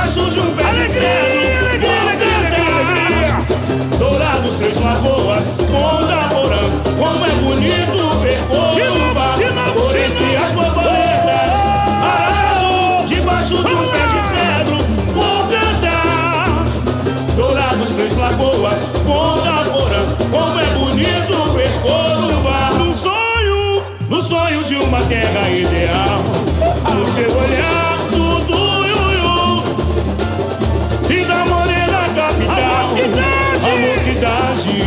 debaixo de um pé de cedro. Alegria! Dourados, Três Lagoas, Ponta Porã, como é bonito ver Corumbá por entre as borboletas. Arraso, debaixo de um pé de cedro, vou cantar. Dourados, Três Lagoas, Ponta Porã, como é bonito ver Corumbá. No sonho de uma terra ideal, no seu olhar tudo iuiu, e da morena capital, a mocidade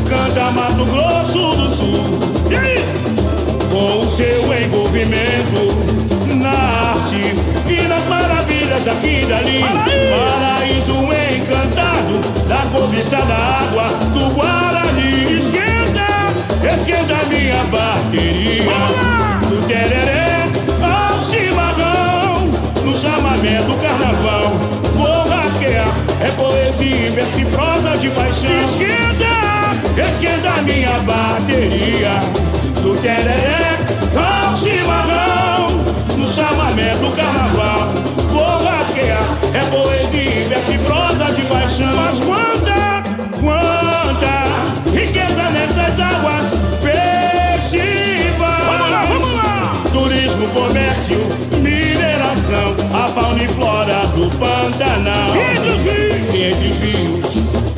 canta Mato Grosso do Sul. E aí? Com o seu envolvimento na arte e nas maravilhas aqui e dali, paraíso encantado da cobiçada água do Guarani. Esquenta minha bateria, do tereré ao chimarrão, no chamamento do carnaval. Vou rasquear, é poesia, verso e prosa de paixão. Esquenta minha bateria, do tereré ao chimarrão, no chamamento do carnaval. Vou rasquear, é poesia, verso e prosa de paixão. Mas quanta riqueza nessas águas festivais. Vamos lá! Turismo, comércio, mineração, a fauna e flora do Pantanal. Entre os rios,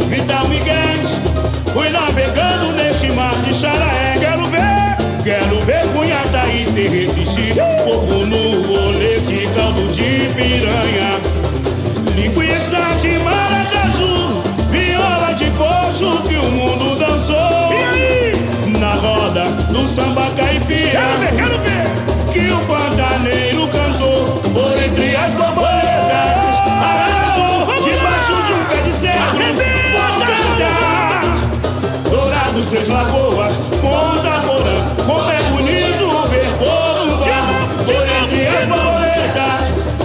Vital Miguel, fui navegando neste mar de Xaraé. Quero ver Cunhataí se resistir, povo no rolê de caldo de piranha, linguiça de maracaju, viola de coxo que o mundo dançou. E aí? Na roda do samba caipira, Quero ver! que o pantaneiro cantou por entre as borboletas. Arrasou debaixo de um pé de cedro, vou cantar. Dourados, Três Lagoas, Ponta Porã, como é bonito ver Corumbá por entre as borboletas.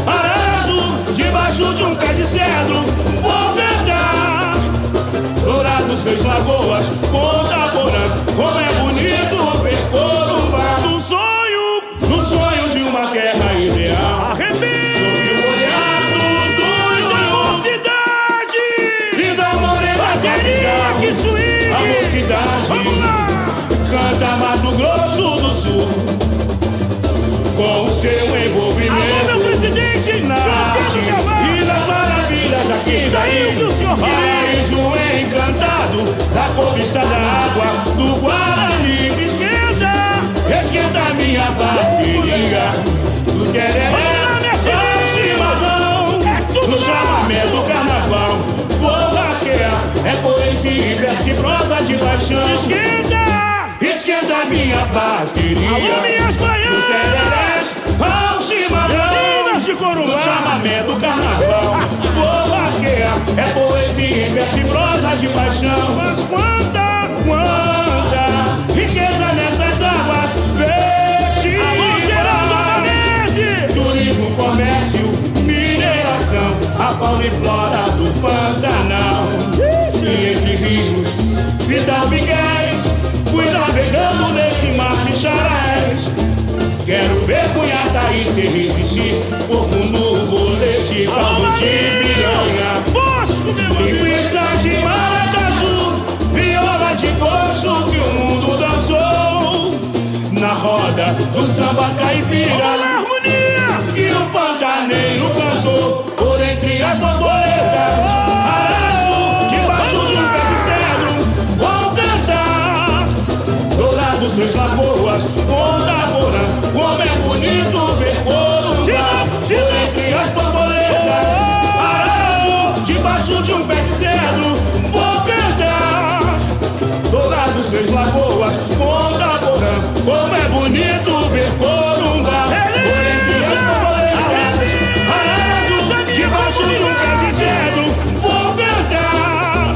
Arraso debaixo de um pé de cedro, vou cantar. Dourados, Três Lagoas, Ponta Porã, como é bonito ver Corumbá. No sonho de uma terra ideal, sob o olhar do Cidade! e da morena capital, Que swing! a mocidade Vamos lá! canta Mato Grosso do Sul, com o seu Alô, meu envolvimento presidente! na arte e nas maravilhas aqui e daí. Isso, senhor! Paraíso encantado da cobiçada água do Guarani. Esquenta minha bateria, do tereré ao chimarrão, no chamamento do carnaval. Vou rasquear, é poesia e verso e prosa de paixão. Esquenta minha bateria, Alô, minhas do baianas! tereré ao chimarrão, De Corumbá! no chamamento do carnaval. Vou rasquear, é poesia e verso e prosa de paixão. Mas quanta! Riqueza nessas águas festivais. Turismo, comércio, mineração, a fauna e flora do Pantanal. E entre rios, Vital Miguel, fui navegando nesse mar de Xaraés. Quero ver Cunhataí se resistir, povo no rolê de caldo de piranha, Bosco, meu amigo! linguiça de maracaju, viola de coxo que o mundo dançou. Na roda do samba caipira, Harmonia! que o pantaneiro cantou por entre as borboletas. Arraso debaixo de um pé de cedro, vou cantar. Dourados, Três Lagoas, Ponta Porã, como é bonito ver Corumbá por entre as borboletas. Arraso debaixo de um pé de cedro, vou cantar. Dourados, Três Lagoas, Ponta Porã, como é bonito ver Corumbá por entre as borboletas. Arraso debaixo de um pé de cedro, vou cantar.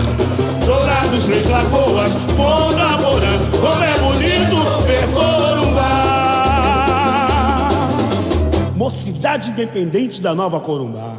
Dourados, Três Lagoas, Ponta Porã, como é bonito ver Corumbá. Mocidade Independente da Nova Corumbá.